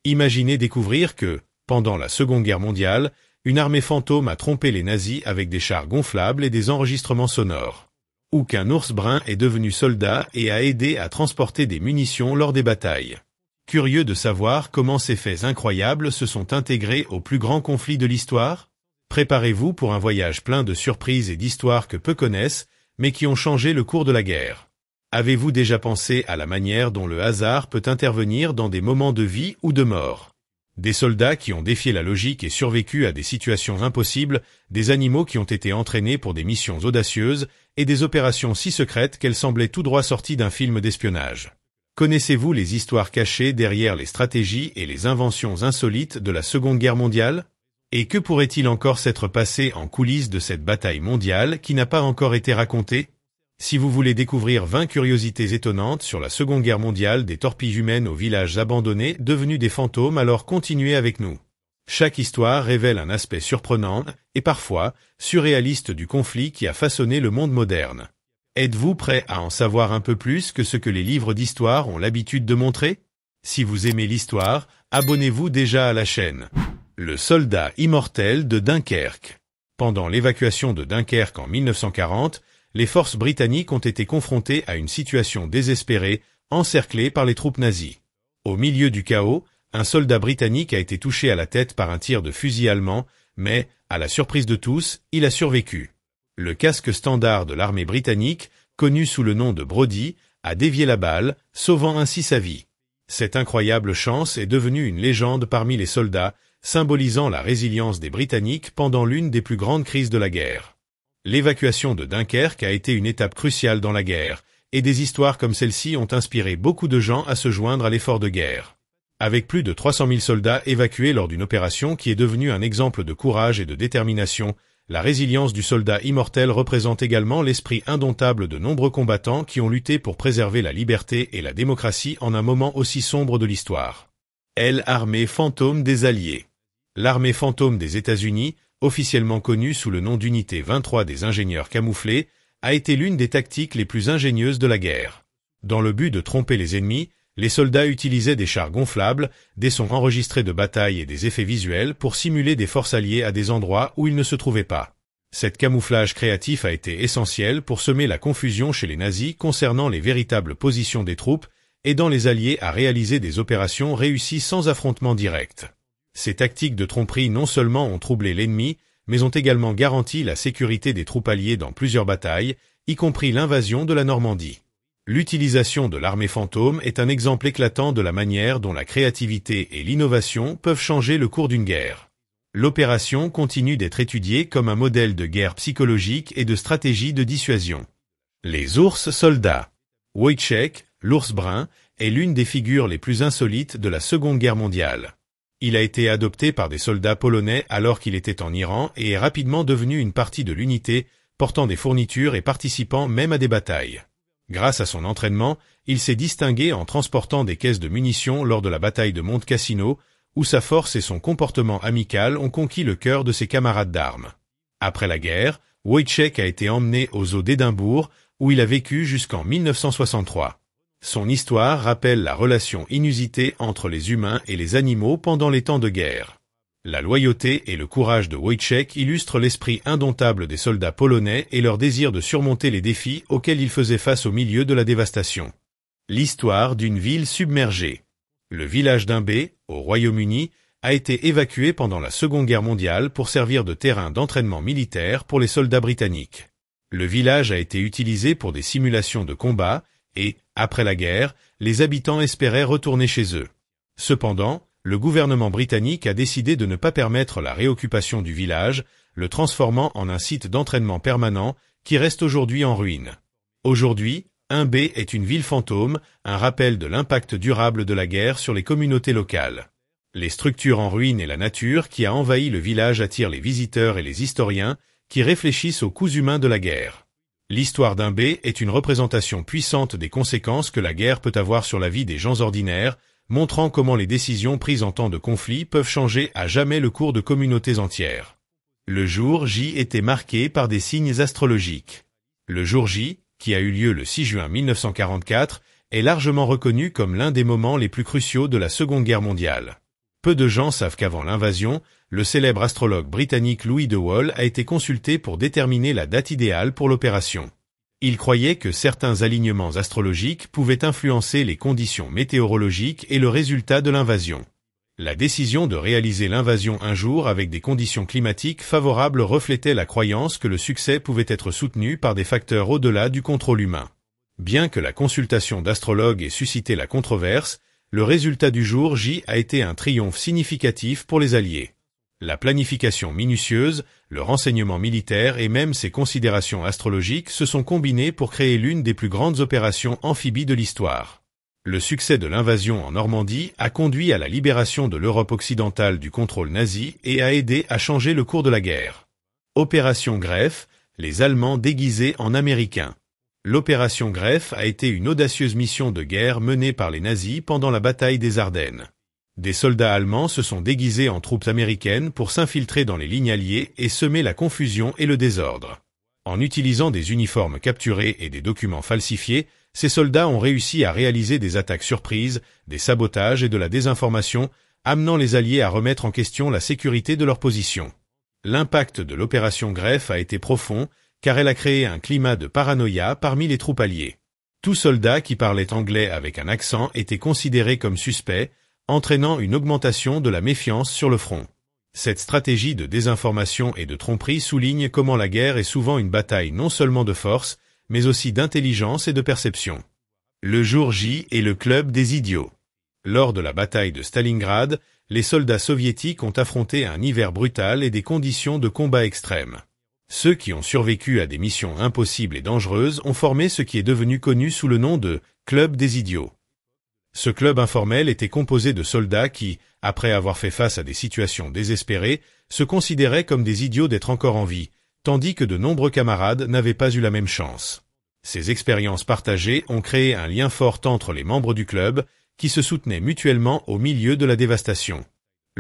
Imaginez découvrir que, pendant la Seconde Guerre mondiale, une armée fantôme a trompé les nazis avec des chars gonflables et des enregistrements sonores. Ou qu'un ours brun est devenu soldat et a aidé à transporter des munitions lors des batailles. Curieux de savoir comment ces faits incroyables se sont intégrés au plus grand conflit de l'histoire? Préparez-vous pour un voyage plein de surprises et d'histoires que peu connaissent, mais qui ont changé le cours de la guerre. Avez-vous déjà pensé à la manière dont le hasard peut intervenir dans des moments de vie ou de mort? Des soldats qui ont défié la logique et survécu à des situations impossibles, des animaux qui ont été entraînés pour des missions audacieuses, et des opérations si secrètes qu'elles semblaient tout droit sorties d'un film d'espionnage. Connaissez-vous les histoires cachées derrière les stratégies et les inventions insolites de la Seconde Guerre mondiale? Et que pourrait-il encore s'être passé en coulisses de cette bataille mondiale qui n'a pas encore été racontée? Si vous voulez découvrir 20 curiosités étonnantes sur la Seconde Guerre mondiale des torpilles humaines aux villages abandonnés devenus des fantômes, alors continuez avec nous. Chaque histoire révèle un aspect surprenant et parfois surréaliste du conflit qui a façonné le monde moderne. Êtes-vous prêt à en savoir un peu plus que ce que les livres d'histoire ont l'habitude de montrer? Si vous aimez l'histoire, abonnez-vous déjà à la chaîne. Le soldat immortel de Dunkerque. Pendant l'évacuation de Dunkerque en 1940, les forces britanniques ont été confrontées à une situation désespérée, encerclées par les troupes nazies. Au milieu du chaos, un soldat britannique a été touché à la tête par un tir de fusil allemand, mais, à la surprise de tous, il a survécu. Le casque standard de l'armée britannique, connu sous le nom de Brodie, a dévié la balle, sauvant ainsi sa vie. Cette incroyable chance est devenue une légende parmi les soldats, symbolisant la résilience des Britanniques pendant l'une des plus grandes crises de la guerre. L'évacuation de Dunkerque a été une étape cruciale dans la guerre, et des histoires comme celle-ci ont inspiré beaucoup de gens à se joindre à l'effort de guerre. Avec plus de 300 000 soldats évacués lors d'une opération qui est devenue un exemple de courage et de détermination, la résilience du soldat immortel représente également l'esprit indomptable de nombreux combattants qui ont lutté pour préserver la liberté et la démocratie en un moment aussi sombre de l'histoire. L'armée fantôme des Alliés. L'armée fantôme des États-Unis, officiellement connue sous le nom d'unité 23 des ingénieurs camouflés, a été l'une des tactiques les plus ingénieuses de la guerre. Dans le but de tromper les ennemis, les soldats utilisaient des chars gonflables, des sons enregistrés de bataille et des effets visuels pour simuler des forces alliées à des endroits où ils ne se trouvaient pas. Cet camouflage créatif a été essentiel pour semer la confusion chez les nazis concernant les véritables positions des troupes, aidant les alliés à réaliser des opérations réussies sans affrontement direct. Ces tactiques de tromperie non seulement ont troublé l'ennemi, mais ont également garanti la sécurité des troupes alliées dans plusieurs batailles, y compris l'invasion de la Normandie. L'utilisation de l'armée fantôme est un exemple éclatant de la manière dont la créativité et l'innovation peuvent changer le cours d'une guerre. L'opération continue d'être étudiée comme un modèle de guerre psychologique et de stratégie de dissuasion. Les ours soldats. Wojciech, l'ours brun, est l'une des figures les plus insolites de la Seconde Guerre mondiale. Il a été adopté par des soldats polonais alors qu'il était en Iran et est rapidement devenu une partie de l'unité, portant des fournitures et participant même à des batailles. Grâce à son entraînement, il s'est distingué en transportant des caisses de munitions lors de la bataille de Monte Cassino, où sa force et son comportement amical ont conquis le cœur de ses camarades d'armes. Après la guerre, Wojciech a été emmené aux eaux d'Édimbourg, où il a vécu jusqu'en 1963. Son histoire rappelle la relation inusitée entre les humains et les animaux pendant les temps de guerre. La loyauté et le courage de Wojciech illustrent l'esprit indomptable des soldats polonais et leur désir de surmonter les défis auxquels ils faisaient face au milieu de la dévastation. L'histoire d'une ville submergée. Le village d'Imbé, au Royaume-Uni, a été évacué pendant la Seconde Guerre mondiale pour servir de terrain d'entraînement militaire pour les soldats britanniques. Le village a été utilisé pour des simulations de combat et, après la guerre, les habitants espéraient retourner chez eux. Cependant, le gouvernement britannique a décidé de ne pas permettre la réoccupation du village, le transformant en un site d'entraînement permanent qui reste aujourd'hui en ruine. Aujourd'hui, Imbé est une ville fantôme, un rappel de l'impact durable de la guerre sur les communautés locales. Les structures en ruine et la nature qui a envahi le village attirent les visiteurs et les historiens qui réfléchissent aux coûts humains de la guerre. L'histoire d'Imbé est une représentation puissante des conséquences que la guerre peut avoir sur la vie des gens ordinaires, montrant comment les décisions prises en temps de conflit peuvent changer à jamais le cours de communautés entières. Le jour J était marqué par des signes astrologiques. Le jour J, qui a eu lieu le 6 juin 1944, est largement reconnu comme l'un des moments les plus cruciaux de la Seconde Guerre mondiale. Peu de gens savent qu'avant l'invasion, le célèbre astrologue britannique Louis de Wohl a été consulté pour déterminer la date idéale pour l'opération. Il croyait que certains alignements astrologiques pouvaient influencer les conditions météorologiques et le résultat de l'invasion. La décision de réaliser l'invasion un jour avec des conditions climatiques favorables reflétait la croyance que le succès pouvait être soutenu par des facteurs au-delà du contrôle humain. Bien que la consultation d'astrologues ait suscité la controverse, le résultat du jour J a été un triomphe significatif pour les Alliés. La planification minutieuse, le renseignement militaire et même ses considérations astrologiques se sont combinés pour créer l'une des plus grandes opérations amphibies de l'histoire. Le succès de l'invasion en Normandie a conduit à la libération de l'Europe occidentale du contrôle nazi et a aidé à changer le cours de la guerre. Opération Greffe, les Allemands déguisés en Américains. L'opération Greffe a été une audacieuse mission de guerre menée par les nazis pendant la bataille des Ardennes. Des soldats allemands se sont déguisés en troupes américaines pour s'infiltrer dans les lignes alliées et semer la confusion et le désordre. En utilisant des uniformes capturés et des documents falsifiés, ces soldats ont réussi à réaliser des attaques surprises, des sabotages et de la désinformation, amenant les Alliés à remettre en question la sécurité de leur position. L'impact de l'opération Greffe a été profond, car elle a créé un climat de paranoïa parmi les troupes alliées. Tout soldat qui parlait anglais avec un accent était considéré comme suspect, entraînant une augmentation de la méfiance sur le front. Cette stratégie de désinformation et de tromperie souligne comment la guerre est souvent une bataille non seulement de force, mais aussi d'intelligence et de perception. Le jour J est le club des idiots. Lors de la bataille de Stalingrad, les soldats soviétiques ont affronté un hiver brutal et des conditions de combat extrêmes. Ceux qui ont survécu à des missions impossibles et dangereuses ont formé ce qui est devenu connu sous le nom de « Club des idiots ». Ce club informel était composé de soldats qui, après avoir fait face à des situations désespérées, se considéraient comme des idiots d'être encore en vie, tandis que de nombreux camarades n'avaient pas eu la même chance. Ces expériences partagées ont créé un lien fort entre les membres du club, qui se soutenaient mutuellement au milieu de la dévastation.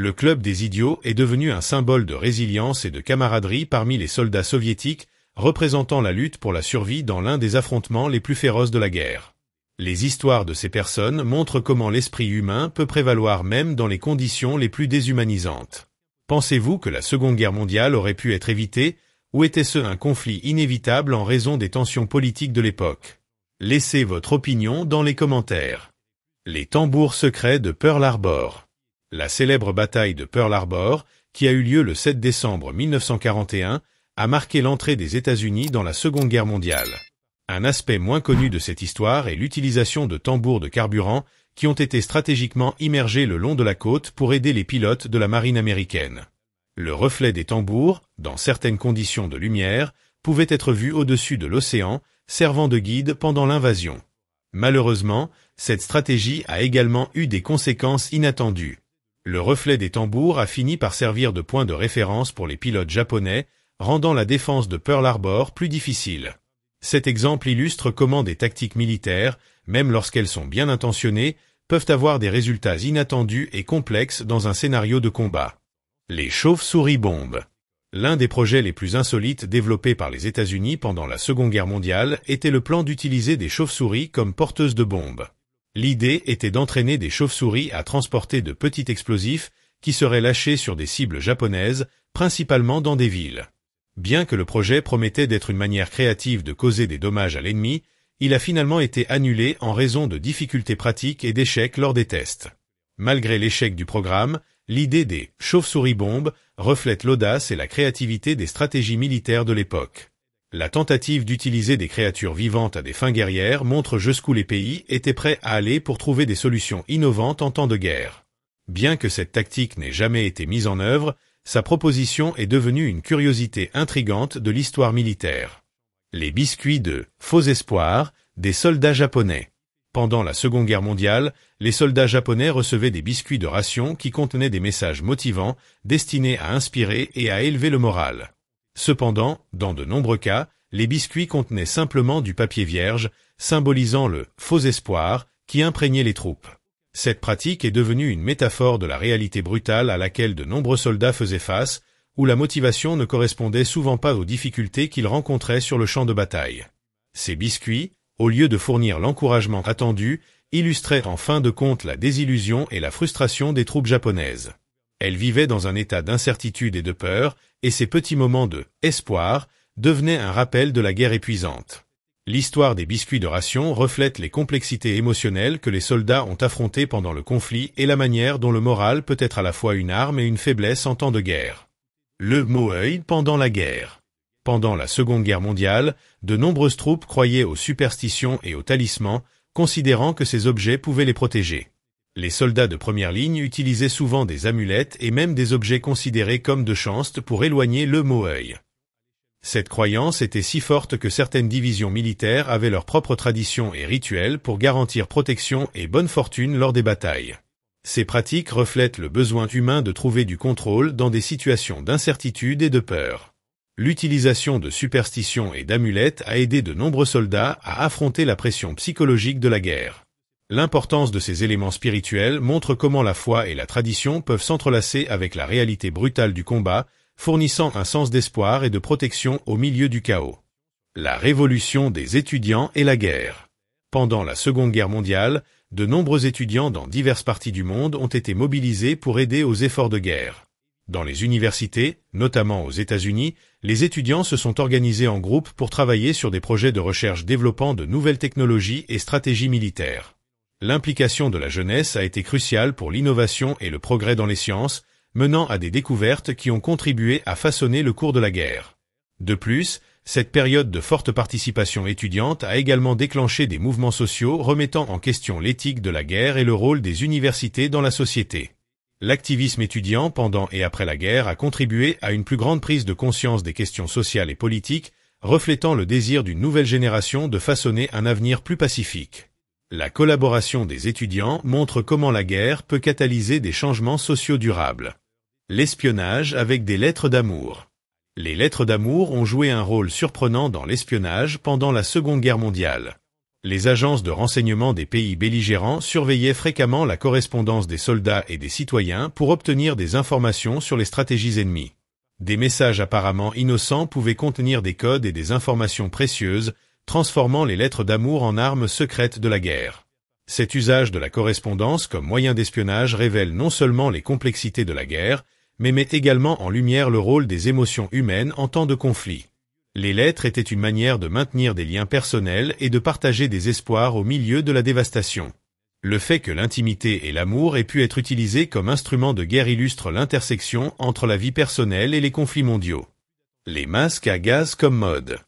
Le club des idiots est devenu un symbole de résilience et de camaraderie parmi les soldats soviétiques, représentant la lutte pour la survie dans l'un des affrontements les plus féroces de la guerre. Les histoires de ces personnes montrent comment l'esprit humain peut prévaloir même dans les conditions les plus déshumanisantes. Pensez-vous que la Seconde Guerre mondiale aurait pu être évitée, ou était-ce un conflit inévitable en raison des tensions politiques de l'époque? Laissez votre opinion dans les commentaires. Les tambours secrets de Pearl Harbor. La célèbre bataille de Pearl Harbor, qui a eu lieu le 7 décembre 1941, a marqué l'entrée des États-Unis dans la Seconde Guerre mondiale. Un aspect moins connu de cette histoire est l'utilisation de tambours de carburant qui ont été stratégiquement immergés le long de la côte pour aider les pilotes de la marine américaine. Le reflet des tambours, dans certaines conditions de lumière, pouvait être vu au-dessus de l'océan, servant de guide pendant l'invasion. Malheureusement, cette stratégie a également eu des conséquences inattendues. Le reflet des tambours a fini par servir de point de référence pour les pilotes japonais, rendant la défense de Pearl Harbor plus difficile. Cet exemple illustre comment des tactiques militaires, même lorsqu'elles sont bien intentionnées, peuvent avoir des résultats inattendus et complexes dans un scénario de combat. Les chauves-souris bombes. L'un des projets les plus insolites développés par les États-Unis pendant la Seconde Guerre mondiale était le plan d'utiliser des chauves-souris comme porteuses de bombes. L'idée était d'entraîner des chauves-souris à transporter de petits explosifs qui seraient lâchés sur des cibles japonaises, principalement dans des villes. Bien que le projet promettait d'être une manière créative de causer des dommages à l'ennemi, il a finalement été annulé en raison de difficultés pratiques et d'échecs lors des tests. Malgré l'échec du programme, l'idée des chauves-souris bombes reflète l'audace et la créativité des stratégies militaires de l'époque. La tentative d'utiliser des créatures vivantes à des fins guerrières montre jusqu'où les pays étaient prêts à aller pour trouver des solutions innovantes en temps de guerre. Bien que cette tactique n'ait jamais été mise en œuvre, sa proposition est devenue une curiosité intrigante de l'histoire militaire. Les biscuits de faux espoirs des soldats japonais. Pendant la Seconde Guerre mondiale, les soldats japonais recevaient des biscuits de ration qui contenaient des messages motivants, destinés à inspirer et à élever le moral. Cependant, dans de nombreux cas, les biscuits contenaient simplement du papier vierge, symbolisant le faux espoir qui imprégnait les troupes. Cette pratique est devenue une métaphore de la réalité brutale à laquelle de nombreux soldats faisaient face, où la motivation ne correspondait souvent pas aux difficultés qu'ils rencontraient sur le champ de bataille. Ces biscuits, au lieu de fournir l'encouragement attendu, illustrait en fin de compte la désillusion et la frustration des troupes japonaises. Elles vivaient dans un état d'incertitude et de peur, et ces petits moments de « espoir » devenaient un rappel de la guerre épuisante. L'histoire des biscuits de ration reflète les complexités émotionnelles que les soldats ont affrontées pendant le conflit et la manière dont le moral peut être à la fois une arme et une faiblesse en temps de guerre. Le moei pendant la guerre. Pendant la Seconde Guerre mondiale, de nombreuses troupes croyaient aux superstitions et aux talismans, considérant que ces objets pouvaient les protéger. Les soldats de première ligne utilisaient souvent des amulettes et même des objets considérés comme de chance pour éloigner le moei. Cette croyance était si forte que certaines divisions militaires avaient leurs propres traditions et rituels pour garantir protection et bonne fortune lors des batailles. Ces pratiques reflètent le besoin humain de trouver du contrôle dans des situations d'incertitude et de peur. L'utilisation de superstitions et d'amulettes a aidé de nombreux soldats à affronter la pression psychologique de la guerre. L'importance de ces éléments spirituels montre comment la foi et la tradition peuvent s'entrelacer avec la réalité brutale du combat, fournissant un sens d'espoir et de protection au milieu du chaos. La révolution des étudiants et la guerre. Pendant la Seconde Guerre mondiale, de nombreux étudiants dans diverses parties du monde ont été mobilisés pour aider aux efforts de guerre. Dans les universités, notamment aux États-Unis, les étudiants se sont organisés en groupes pour travailler sur des projets de recherche développant de nouvelles technologies et stratégies militaires. L'implication de la jeunesse a été cruciale pour l'innovation et le progrès dans les sciences, menant à des découvertes qui ont contribué à façonner le cours de la guerre. De plus, cette période de forte participation étudiante a également déclenché des mouvements sociaux remettant en question l'éthique de la guerre et le rôle des universités dans la société. L'activisme étudiant pendant et après la guerre a contribué à une plus grande prise de conscience des questions sociales et politiques, reflétant le désir d'une nouvelle génération de façonner un avenir plus pacifique. La collaboration des étudiants montre comment la guerre peut catalyser des changements sociaux durables. L'espionnage avec des lettres d'amour. Les lettres d'amour ont joué un rôle surprenant dans l'espionnage pendant la Seconde Guerre mondiale. Les agences de renseignement des pays belligérants surveillaient fréquemment la correspondance des soldats et des citoyens pour obtenir des informations sur les stratégies ennemies. Des messages apparemment innocents pouvaient contenir des codes et des informations précieuses, transformant les lettres d'amour en armes secrètes de la guerre. Cet usage de la correspondance comme moyen d'espionnage révèle non seulement les complexités de la guerre, mais met également en lumière le rôle des émotions humaines en temps de conflit. Les lettres étaient une manière de maintenir des liens personnels et de partager des espoirs au milieu de la dévastation. Le fait que l'intimité et l'amour aient pu être utilisés comme instruments de guerre illustre l'intersection entre la vie personnelle et les conflits mondiaux. Les masques à gaz comme mode.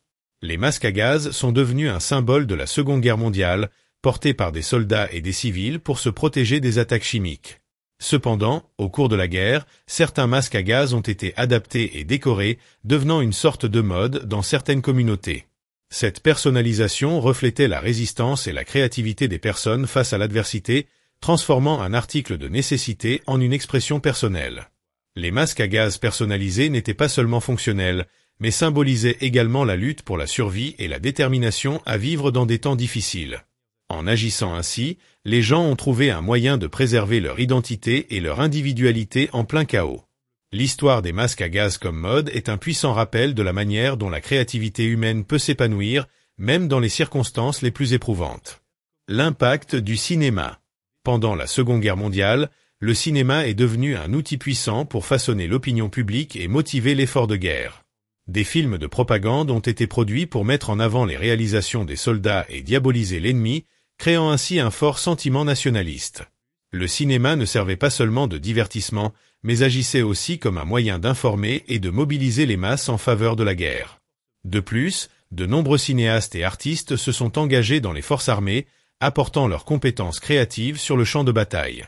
Les masques à gaz sont devenus un symbole de la Seconde Guerre mondiale, portés par des soldats et des civils pour se protéger des attaques chimiques. Cependant, au cours de la guerre, certains masques à gaz ont été adaptés et décorés, devenant une sorte de mode dans certaines communautés. Cette personnalisation reflétait la résistance et la créativité des personnes face à l'adversité, transformant un article de nécessité en une expression personnelle. Les masques à gaz personnalisés n'étaient pas seulement fonctionnels, mais symbolisaient également la lutte pour la survie et la détermination à vivre dans des temps difficiles. En agissant ainsi, les gens ont trouvé un moyen de préserver leur identité et leur individualité en plein chaos. L'histoire des masques à gaz comme mode est un puissant rappel de la manière dont la créativité humaine peut s'épanouir, même dans les circonstances les plus éprouvantes. L'impact du cinéma. Pendant la Seconde Guerre mondiale, le cinéma est devenu un outil puissant pour façonner l'opinion publique et motiver l'effort de guerre. Des films de propagande ont été produits pour mettre en avant les réalisations des soldats et diaboliser l'ennemi, créant ainsi un fort sentiment nationaliste. Le cinéma ne servait pas seulement de divertissement, mais agissait aussi comme un moyen d'informer et de mobiliser les masses en faveur de la guerre. De plus, de nombreux cinéastes et artistes se sont engagés dans les forces armées, apportant leurs compétences créatives sur le champ de bataille.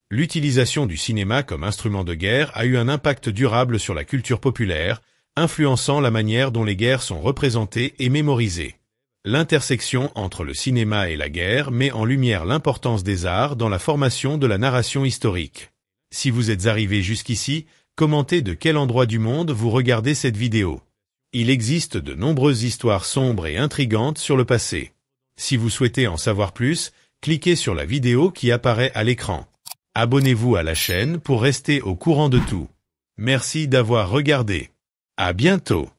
L'utilisation du cinéma comme instrument de guerre a eu un impact durable sur la culture populaire, influençant la manière dont les guerres sont représentées et mémorisées. L'intersection entre le cinéma et la guerre met en lumière l'importance des arts dans la formation de la narration historique. Si vous êtes arrivé jusqu'ici, commentez de quel endroit du monde vous regardez cette vidéo. Il existe de nombreuses histoires sombres et intrigantes sur le passé. Si vous souhaitez en savoir plus, cliquez sur la vidéo qui apparaît à l'écran. Abonnez-vous à la chaîne pour rester au courant de tout. Merci d'avoir regardé. À bientôt.